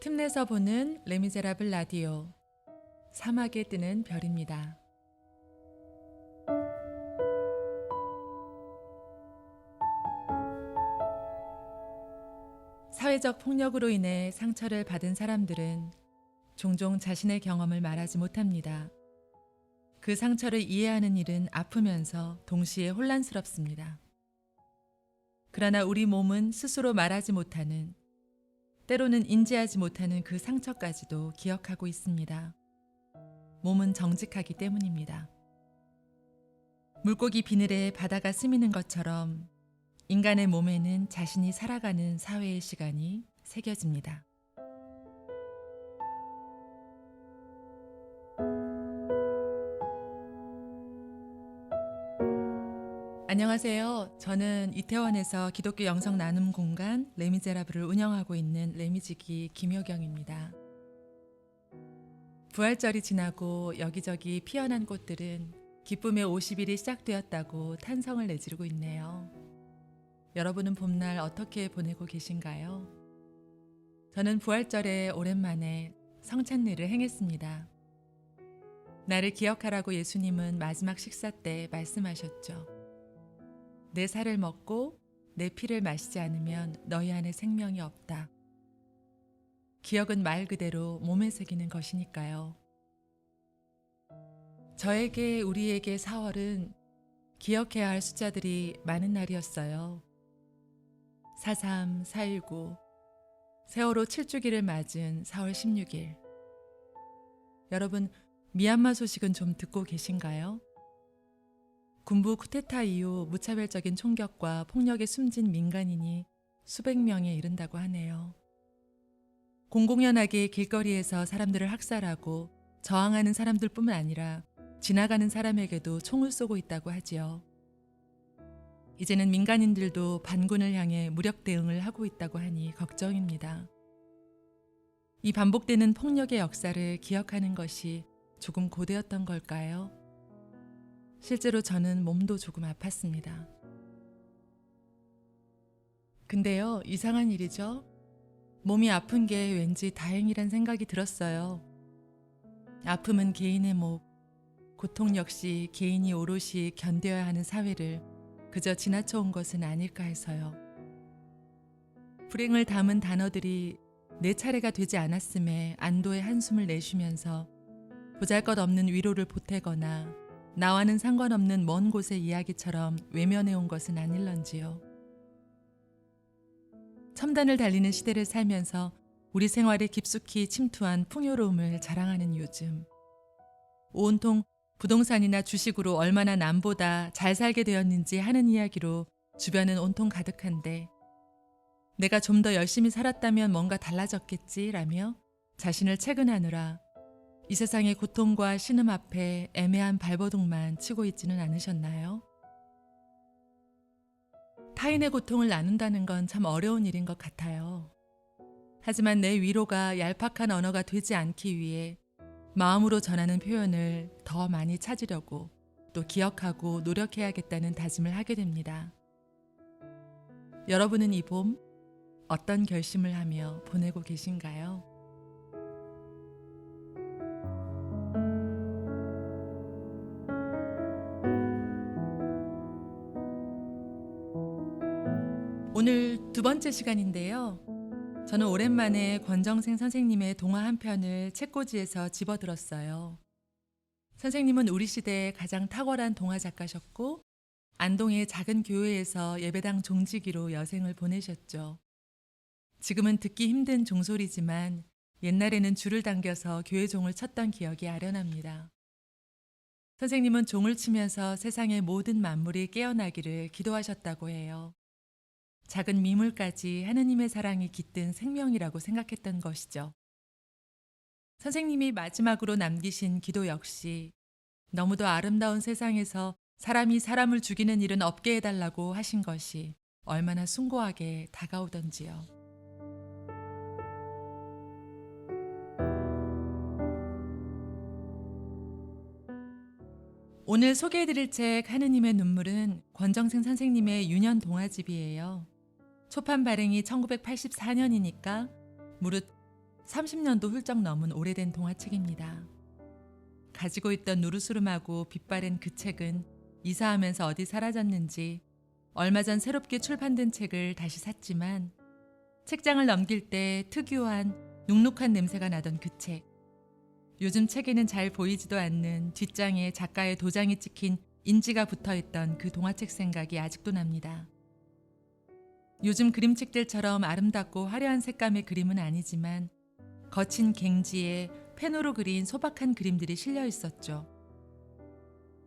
틈내서 보는 레미제라블 라디오. 사막에 뜨는 별입니다. 사회적 폭력으로 인해 상처를 받은 사람들은 종종 자신의 경험을 말하지 못합니다. 그 상처를 이해하는 일은 아프면서 동시에 혼란스럽습니다. 그러나 우리 몸은 스스로 말하지 못하는, 때로는 인지하지 못하는 그 상처까지도 기억하고 있습니다. 몸은 정직하기 때문입니다. 물고기 비늘에 바다가 스미는 것처럼 인간의 몸에는 자신이 살아가는 사회의 시간이 새겨집니다. 안녕하세요. 저는 이태원에서 기독교 영성 나눔 공간 레미제라블을 운영하고 있는 레미지기 김효경입니다. 부활절이 지나고 여기저기 피어난 꽃들은 기쁨의 50일이 시작되었다고 탄성을 내지르고 있네요. 여러분은 봄날 어떻게 보내고 계신가요? 저는 부활절에 오랜만에 성찬례를 행했습니다. 나를 기억하라고 예수님은 마지막 식사 때 말씀하셨죠. 내 살을 먹고 내 피를 마시지 않으면 너희 안에 생명이 없다. 기억은 말 그대로 몸에 새기는 것이니까요. 저에게, 우리에게 4월은 기억해야 할 숫자들이 많은 날이었어요. 4.3, 4.19, 세월호 7주기를 맞은 4월 16일. 여러분, 미얀마 소식은 좀 듣고 계신가요? 군부 쿠데타 이후 무차별적인 총격과 폭력에 숨진 민간인이 수백 명에 이른다고 하네요. 공공연하게 길거리에서 사람들을 학살하고 저항하는 사람들뿐만 아니라 지나가는 사람에게도 총을 쏘고 있다고 하지요. 이제는 민간인들도 반군을 향해 무력 대응을 하고 있다고 하니 걱정입니다. 이 반복되는 폭력의 역사를 기억하는 것이 조금 고되었던 걸까요? 실제로 저는 몸도 조금 아팠습니다. 근데요, 이상한 일이죠. 몸이 아픈 게 왠지 다행이란 생각이 들었어요. 아픔은 개인의 몫, 고통 역시 개인이 오롯이 견뎌야 하는 사회를 그저 지나쳐 온 것은 아닐까 해서요. 불행을 담은 단어들이 내 차례가 되지 않았음에 안도의 한숨을 내쉬면서 보잘것없는 위로를 보태거나 나와는 상관없는 먼 곳의 이야기처럼 외면해온 것은 아닐런지요. 첨단을 달리는 시대를 살면서 우리 생활에 깊숙이 침투한 풍요로움을 자랑하는 요즘. 온통 부동산이나 주식으로 얼마나 남보다 잘 살게 되었는지 하는 이야기로 주변은 온통 가득한데, 내가 좀 더 열심히 살았다면 뭔가 달라졌겠지라며 자신을 채근하느라 이 세상의 고통과 신음 앞에 애매한 발버둥만 치고 있지는 않으셨나요? 타인의 고통을 나눈다는 건 참 어려운 일인 것 같아요. 하지만 내 위로가 얄팍한 언어가 되지 않기 위해 마음으로 전하는 표현을 더 많이 찾으려고 또 기억하고 노력해야겠다는 다짐을 하게 됩니다. 여러분은 이 봄 어떤 결심을 하며 보내고 계신가요? 오늘 두 번째 시간인데요. 저는 오랜만에 권정생 선생님의 동화 한 편을 책꽂이에서 집어들었어요. 선생님은 우리 시대의 가장 탁월한 동화 작가셨고 안동의 작은 교회에서 예배당 종지기로 여생을 보내셨죠. 지금은 듣기 힘든 종소리지만 옛날에는 줄을 당겨서 교회 종을 쳤던 기억이 아련합니다. 선생님은 종을 치면서 세상의 모든 만물이 깨어나기를 기도하셨다고 해요. 작은 미물까지 하느님의 사랑이 깃든 생명이라고 생각했던 것이죠. 선생님이 마지막으로 남기신 기도 역시 너무도 아름다운 세상에서 사람이 사람을 죽이는 일은 없게 해달라고 하신 것이 얼마나 숭고하게 다가오던지요. 오늘 소개해드릴 책 하느님의 눈물은 권정생 선생님의 유년 동화집이에요. 초판 발행이 1984년이니까 무릇 30년도 훌쩍 넘은 오래된 동화책입니다. 가지고 있던 누르스름하고 빛바랜 그 책은 이사하면서 어디 사라졌는지 얼마 전 새롭게 출판된 책을 다시 샀지만 책장을 넘길 때 특유한 눅눅한 냄새가 나던 그 책. 요즘 책에는 잘 보이지도 않는 뒷장에 작가의 도장이 찍힌 인지가 붙어있던 그 동화책 생각이 아직도 납니다. 요즘 그림책들처럼 아름답고 화려한 색감의 그림은 아니지만 거친 갱지에 펜으로 그린 소박한 그림들이 실려 있었죠.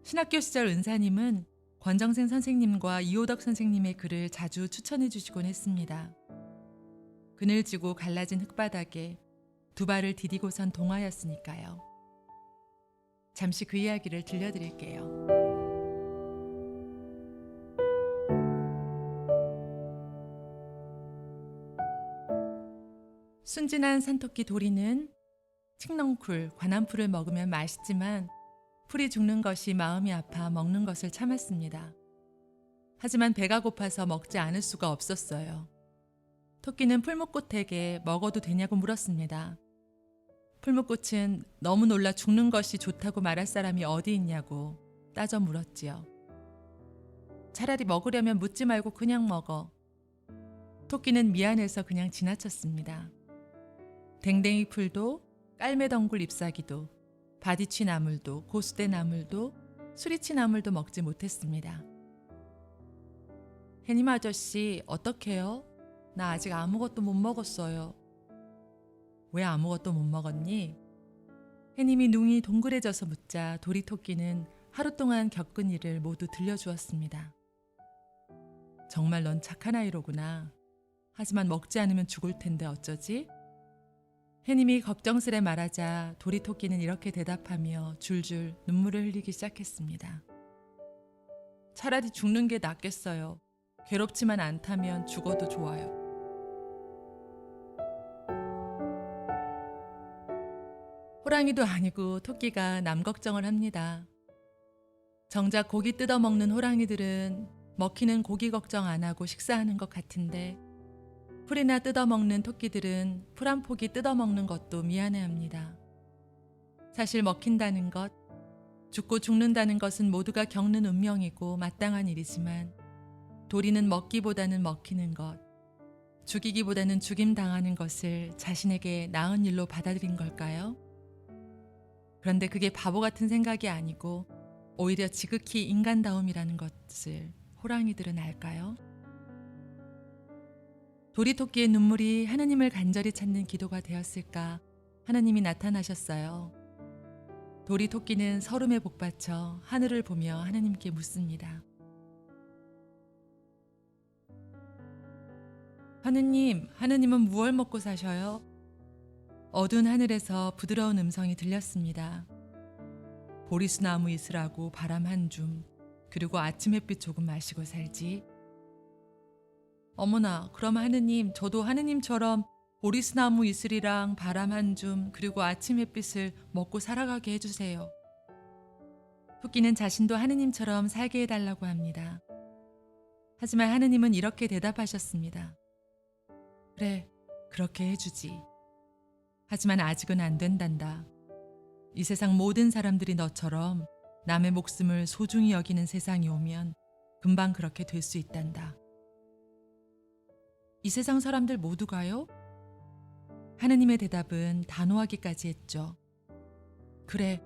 신학교 시절 은사님은 권정생 선생님과 이호덕 선생님의 글을 자주 추천해 주시곤 했습니다. 그늘지고 갈라진 흙바닥에 두 발을 디디고선 동화였으니까요. 잠시 그 이야기를 들려드릴게요. 순진한 산토끼 도리는 칡넝쿨, 관암풀을 먹으면 맛있지만 풀이 죽는 것이 마음이 아파 먹는 것을 참았습니다. 하지만 배가 고파서 먹지 않을 수가 없었어요. 토끼는 풀무꽃에게 먹어도 되냐고 물었습니다. 풀무꽃은 너무 놀라 죽는 것이 좋다고 말할 사람이 어디 있냐고 따져 물었지요. 차라리 먹으려면 묻지 말고 그냥 먹어. 토끼는 미안해서 그냥 지나쳤습니다. 댕댕이 풀도 깔매덩굴 잎사귀도 바디취 나물도 고수대 나물도 수리치 나물도 먹지 못했습니다. 해님 아저씨 어떡해요? 나 아직 아무것도 못 먹었어요. 왜 아무것도 못 먹었니? 해님이 눈이 동그래져서 묻자 도리토끼는 하루 동안 겪은 일을 모두 들려주었습니다. 정말 넌 착한 아이로구나. 하지만 먹지 않으면 죽을 텐데 어쩌지? 해님이 걱정스레 말하자 도리토끼는 이렇게 대답하며 줄줄 눈물을 흘리기 시작했습니다. 차라리 죽는 게 낫겠어요. 괴롭지만 않다면 죽어도 좋아요. 호랑이도 아니고 토끼가 남 걱정을 합니다. 정작 고기 뜯어먹는 호랑이들은 먹히는 고기 걱정 안 하고 식사하는 것 같은데 풀이나 뜯어먹는 토끼들은 풀 한 포기 뜯어먹는 것도 미안해합니다. 사실 먹힌다는 것, 죽고 죽는다는 것은 모두가 겪는 운명이고 마땅한 일이지만 도리는 먹기보다는 먹히는 것, 죽이기보다는 죽임당하는 것을 자신에게 나은 일로 받아들인 걸까요? 그런데 그게 바보 같은 생각이 아니고 오히려 지극히 인간다움이라는 것을 호랑이들은 알까요? 도리토끼의 눈물이 하느님을 간절히 찾는 기도가 되었을까 하느님이 나타나셨어요. 도리토끼는 서름에 복받쳐 하늘을 보며 하느님께 묻습니다. 하느님은 무얼 먹고 사셔요? 어두운 하늘에서 부드러운 음성이 들렸습니다. 보리수나무 이슬하고 바람 한 줌, 그리고 아침 햇빛 조금 마시고 살지. 어머나, 그럼 하느님, 저도 하느님처럼 보리수나무 이슬이랑 바람 한 줌, 그리고 아침 햇빛을 먹고 살아가게 해주세요. 토끼는 자신도 하느님처럼 살게 해달라고 합니다. 하지만 하느님은 이렇게 대답하셨습니다. 그래, 그렇게 해주지. 하지만 아직은 안 된단다. 이 세상 모든 사람들이 너처럼 남의 목숨을 소중히 여기는 세상이 오면 금방 그렇게 될 수 있단다. 이 세상 사람들 모두가요? 하느님의 대답은 단호하기까지 했죠. 그래,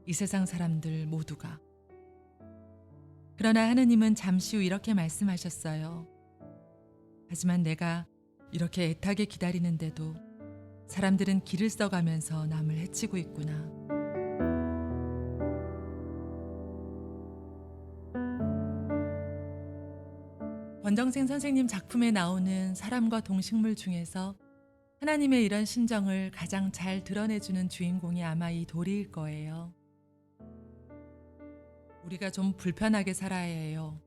이 세상 사람들 모두가. 그러나 하느님은 잠시 후 이렇게 말씀하셨어요. 하지만 내가 이렇게 애타게 기다리는데도 사람들은 길을 써가면서 남을 해치고 있구나. 권정생 선생님 작품에 나오는 사람과 동식물 중에서 하나님의 이런 심정을 가장 잘 드러내주는 주인공이 아마 이 도리일 거예요. 우리가 좀 불편하게 살아야 해요.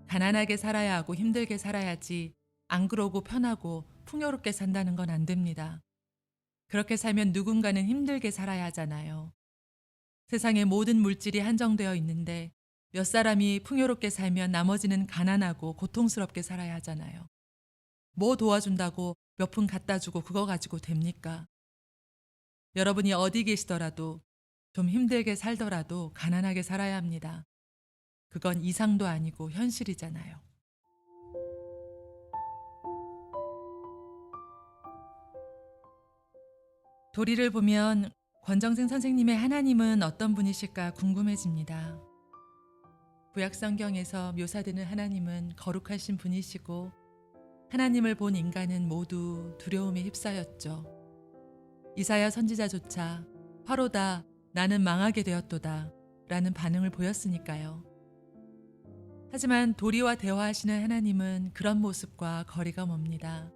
가난하게 살아야 하고 힘들게 살아야지 안 그러고 편하고 풍요롭게 산다는 건 안 됩니다. 그렇게 살면 누군가는 힘들게 살아야 하잖아요. 세상의 모든 물질이 한정되어 있는데 몇 사람이 풍요롭게 살면 나머지는 가난하고 고통스럽게 살아야 하잖아요. 뭐 도와준다고 몇 푼 갖다 주고 그거 가지고 됩니까? 여러분이 어디 계시더라도 좀 힘들게 살더라도 가난하게 살아야 합니다. 그건 이상도 아니고 현실이잖아요. 도리를 보면 권정생 선생님의 하나님은 어떤 분이실까 궁금해집니다. 구약 성경에서 묘사되는 하나님은 거룩하신 분이시고 하나님을 본 인간은 모두 두려움에 휩싸였죠. 이사야 선지자조차 화로다 나는 망하게 되었도다 라는 반응을 보였으니까요. 하지만 도리와 대화하시는 하나님은 그런 모습과 거리가 멉니다.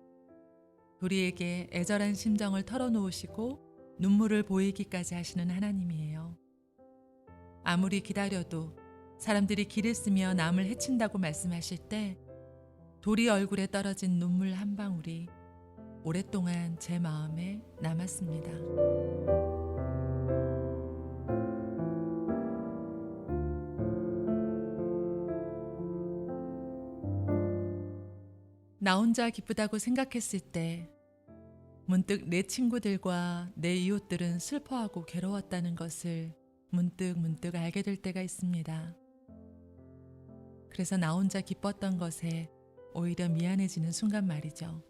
도리에게 애절한 심정을 털어놓으시고 눈물을 보이기까지 하시는 하나님이에요. 아무리 기다려도 사람들이 길을 쓰며 남을 해친다고 말씀하실 때 도리 얼굴에 떨어진 눈물 한 방울이 오랫동안 제 마음에 남았습니다. 나 혼자 기쁘다고 생각했을 때 문득 내 친구들과 내 이웃들은 슬퍼하고 괴로웠다는 것을 문득 알게 될 때가 있습니다. 그래서 나 혼자 기뻤던 것에 오히려 미안해지는 순간 말이죠.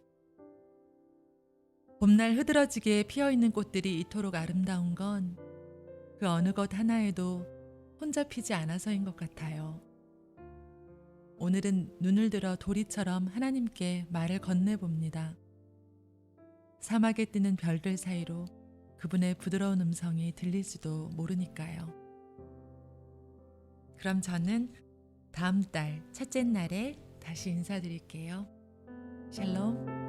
봄날 흐드러지게 피어있는 꽃들이 이토록 아름다운 건 그 어느 것 하나에도 혼자 피지 않아서인 것 같아요. 오늘은 눈을 들어 도리처럼 하나님께 말을 건네봅니다. 사막에 뜨는 별들 사이로 그분의 부드러운 음성이 들릴지도 모르니까요. 그럼 저는 다음 달 첫째 날에 다시 인사드릴게요. 샬롬.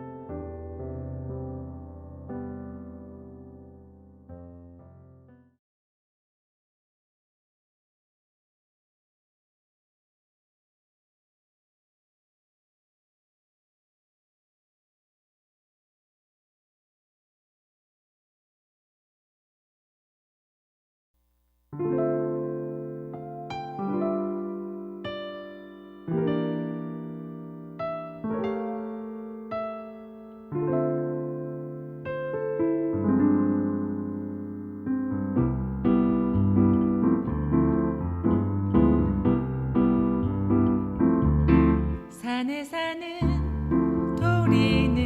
산에 사는 도리는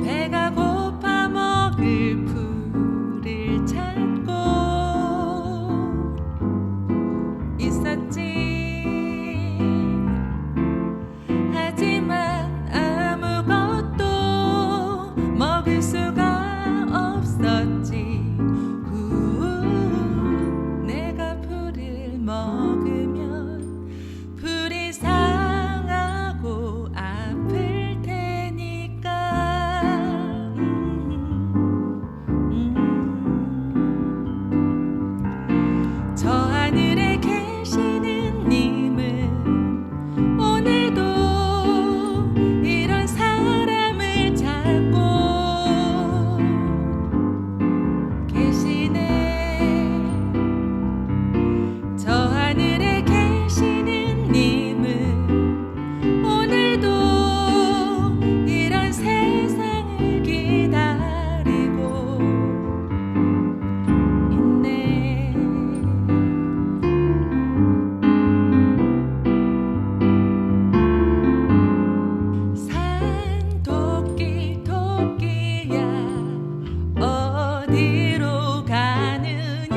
배가 고파 먹을 풀을 찾고 있었지. 하지만 아무것도 먹을 수가 없었지. 내가 풀을 먹으면 풀이 상하고 아플 테니까. 저 하늘에 계시는 님은 오늘도 이런 사람을 찾고 계시네. 저 하늘에 계시는 님은 오늘도 이런 세상을 기다리고 있네. 산 토끼 토끼야 어디로 가느냐.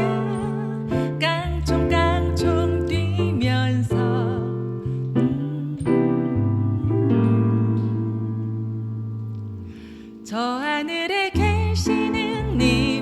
깡총깡총 뛰면서 저 하늘에 계시는 님